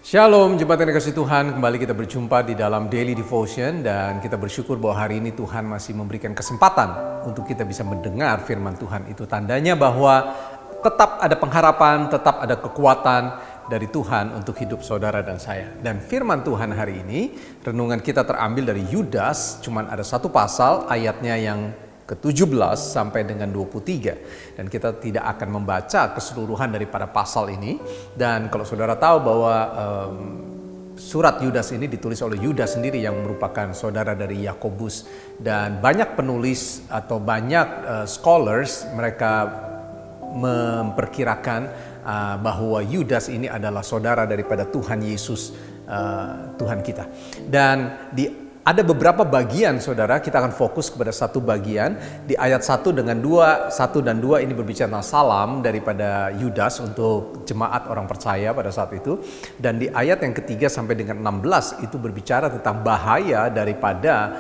Shalom, jemaat yang dikasihi Tuhan, kembali kita berjumpa di dalam Daily Devotion dan kita bersyukur bahwa hari ini Tuhan masih memberikan kesempatan untuk kita bisa mendengar firman Tuhan. Itu tandanya bahwa tetap ada pengharapan, tetap ada kekuatan dari Tuhan untuk hidup saudara dan saya. Dan firman Tuhan hari ini, renungan kita terambil dari Yudas, cuman ada satu pasal, ayatnya yang ke-17 sampai dengan 23. Dan kita tidak akan membaca keseluruhan daripada pasal ini. Dan kalau saudara tahu bahwa surat Yudas ini ditulis oleh Yudas sendiri yang merupakan saudara dari Yakobus. Dan banyak penulis atau banyak scholars mereka memperkirakan bahwa Yudas ini adalah saudara daripada Tuhan Yesus, Tuhan kita. Dan ada beberapa bagian saudara, kita akan fokus kepada satu bagian. Di ayat 1 dengan 2, 1 dan 2 ini berbicara tentang salam daripada Yudas untuk jemaat orang percaya pada saat itu. Dan di ayat yang ketiga sampai dengan 16 itu berbicara tentang bahaya daripada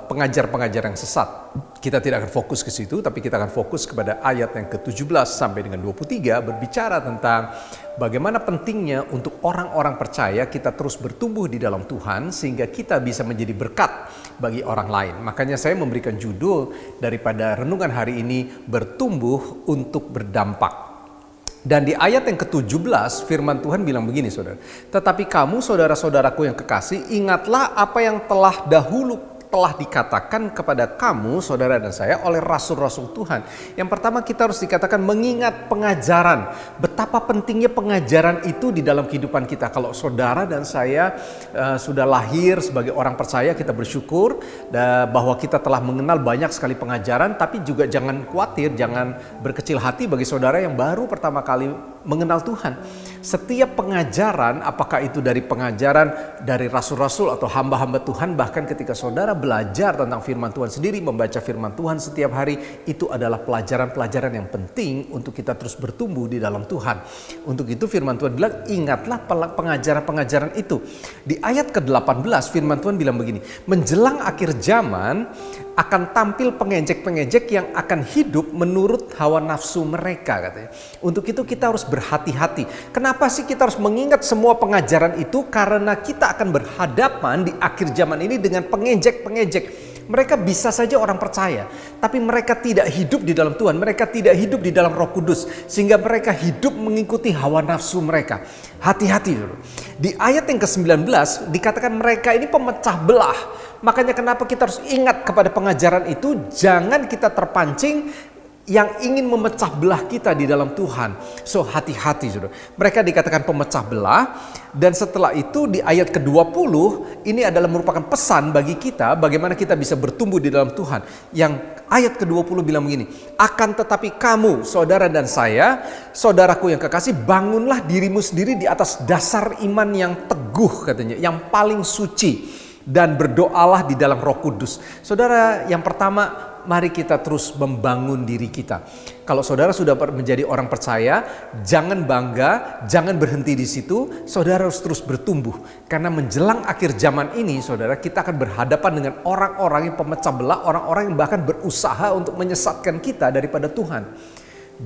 pengajar-pengajar yang sesat. Kita tidak akan fokus ke situ, tapi kita akan fokus kepada ayat yang ke-17 sampai dengan 23 berbicara tentang bagaimana pentingnya untuk orang-orang percaya kita terus bertumbuh di dalam Tuhan sehingga kita bisa menjadi berkat bagi orang lain. Makanya saya memberikan judul daripada renungan hari ini, bertumbuh untuk berdampak. Dan di ayat yang ke-17 firman Tuhan bilang begini saudara. Tetapi kamu saudara-saudaraku yang kekasih, ingatlah apa yang telah dikatakan kepada kamu, saudara dan saya, oleh rasul-rasul Tuhan. Yang pertama kita harus dikatakan mengingat pengajaran. Betapa pentingnya pengajaran itu di dalam kehidupan kita. Kalau saudara dan saya sudah lahir sebagai orang percaya, kita bersyukur bahwa kita telah mengenal banyak sekali pengajaran. Tapi juga jangan khawatir, jangan berkecil hati bagi saudara yang baru pertama kali mengenal Tuhan. Setiap pengajaran, apakah itu dari pengajaran dari rasul-rasul atau hamba-hamba Tuhan, bahkan ketika saudara belajar tentang firman Tuhan sendiri, membaca firman Tuhan setiap hari, itu adalah pelajaran-pelajaran yang penting untuk kita terus bertumbuh di dalam Tuhan. Untuk itu firman Tuhan bilang, ingatlah pengajaran-pengajaran itu. Di ayat ke-18 firman Tuhan bilang begini, menjelang akhir zaman akan tampil pengejek-pengejek yang akan hidup menurut hawa nafsu mereka, katanya. Untuk itu kita harus berhati-hati. Kenapa sih kita harus mengingat semua pengajaran itu? Karena kita akan berhadapan di akhir zaman ini dengan pengejek-pengejek. Mereka bisa saja orang percaya, tapi mereka tidak hidup di dalam Tuhan. Mereka tidak hidup di dalam Roh Kudus, sehingga mereka hidup mengikuti hawa nafsu mereka. Hati-hati dulu. Di ayat yang ke-19 dikatakan mereka ini pemecah belah. Makanya kenapa kita harus ingat kepada pengajaran itu, jangan kita terpancing yang ingin memecah belah kita di dalam Tuhan. So hati-hati saudara. Mereka dikatakan pemecah belah. Dan setelah itu di ayat ke-20 ini adalah merupakan pesan bagi kita bagaimana kita bisa bertumbuh di dalam Tuhan. Yang ayat ke-20 bilang begini, akan tetapi kamu saudara dan saya, saudaraku yang kekasih, bangunlah dirimu sendiri di atas dasar iman yang teguh, katanya, yang paling suci, dan berdoalah di dalam Roh Kudus. Saudara, yang pertama, mari kita terus membangun diri kita. Kalau saudara sudah menjadi orang percaya, jangan bangga, jangan berhenti di situ. Saudara harus terus bertumbuh. Karena menjelang akhir zaman ini, saudara, kita akan berhadapan dengan orang-orang yang pemecah belah, orang-orang yang bahkan berusaha untuk menyesatkan kita daripada Tuhan.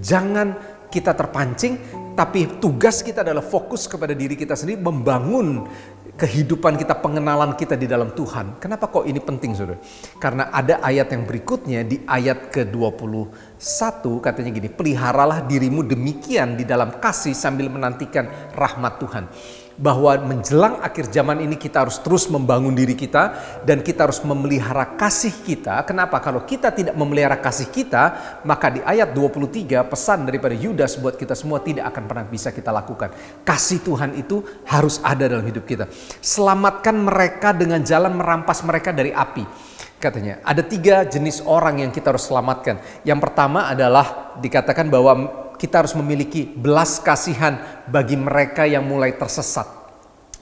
Jangan kita terpancing, tapi tugas kita adalah fokus kepada diri kita sendiri, membangun kehidupan kita, pengenalan kita di dalam Tuhan. Kenapa kok ini penting, saudara? Karena ada ayat yang berikutnya di ayat ke-21 katanya gini, peliharalah dirimu demikian di dalam kasih sambil menantikan rahmat Tuhan. Bahwa menjelang akhir zaman ini kita harus terus membangun diri kita dan kita harus memelihara kasih kita. Kenapa? Kalau kita tidak memelihara kasih kita, maka di ayat 23 pesan daripada Yudas buat kita semua tidak akan pernah bisa kita lakukan. Kasih Tuhan itu harus ada dalam hidup kita. Selamatkan mereka dengan jalan merampas mereka dari api. Katanya ada 3 jenis orang yang kita harus selamatkan. Yang pertama adalah dikatakan bahwa kita harus memiliki belas kasihan bagi mereka yang mulai tersesat.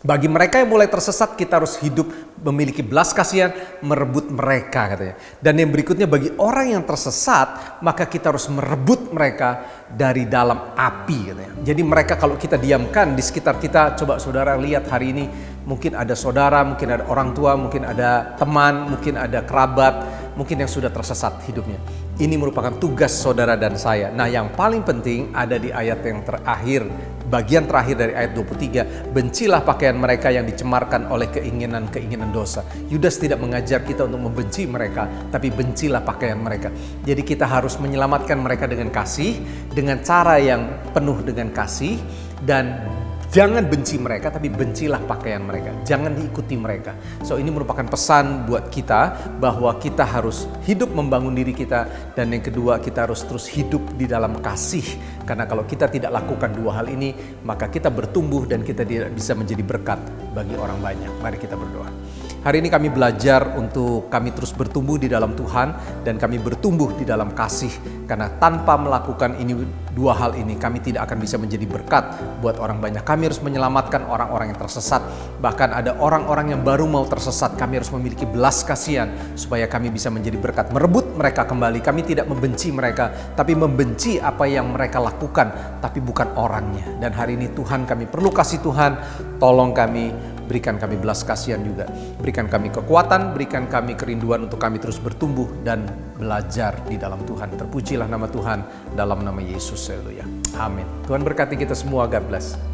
Bagi mereka yang mulai tersesat, kita harus hidup memiliki belas kasihan, merebut mereka, katanya. Dan yang berikutnya, bagi orang yang tersesat, maka kita harus merebut mereka dari dalam api, katanya. Jadi mereka kalau kita diamkan di sekitar kita, coba saudara lihat hari ini, mungkin ada saudara, mungkin ada orang tua, mungkin ada teman, mungkin ada kerabat, mungkin yang sudah tersesat hidupnya. Ini merupakan tugas saudara dan saya. Nah, yang paling penting ada di ayat yang terakhir bagian terakhir dari ayat 23, bencilah pakaian mereka yang dicemarkan oleh keinginan-keinginan dosa. Yudas tidak mengajar kita untuk membenci mereka, tapi bencilah pakaian mereka. Jadi kita harus menyelamatkan mereka dengan kasih, dengan cara yang penuh dengan kasih, dan jangan benci mereka, tapi bencilah pakaian mereka. Jangan diikuti mereka. So ini merupakan pesan buat kita bahwa kita harus hidup membangun diri kita. Dan yang kedua, kita harus terus hidup di dalam kasih. Karena kalau kita tidak lakukan dua hal ini, maka kita bertumbuh dan kita tidak bisa menjadi berkat bagi orang banyak. Mari kita berdoa. Hari ini kami belajar untuk kami terus bertumbuh di dalam Tuhan dan kami bertumbuh di dalam kasih. Karena tanpa melakukan ini, dua hal ini, kami tidak akan bisa menjadi berkat buat orang banyak. Kami harus menyelamatkan orang-orang yang tersesat. Bahkan ada orang-orang yang baru mau tersesat. Kami harus memiliki belas kasihan supaya kami bisa menjadi berkat. Merebut mereka kembali. Kami tidak membenci mereka, tapi membenci apa yang mereka lakukan, tapi bukan orangnya. Dan hari ini Tuhan, kami perlu kasih Tuhan. Tolong kami, berikan kami belas kasihan juga. Berikan kami kekuatan, berikan kami kerinduan untuk kami terus bertumbuh dan belajar di dalam Tuhan. Terpujilah nama Tuhan dalam nama Yesus. Haleluya. Amin. Tuhan berkati kita semua. God bless.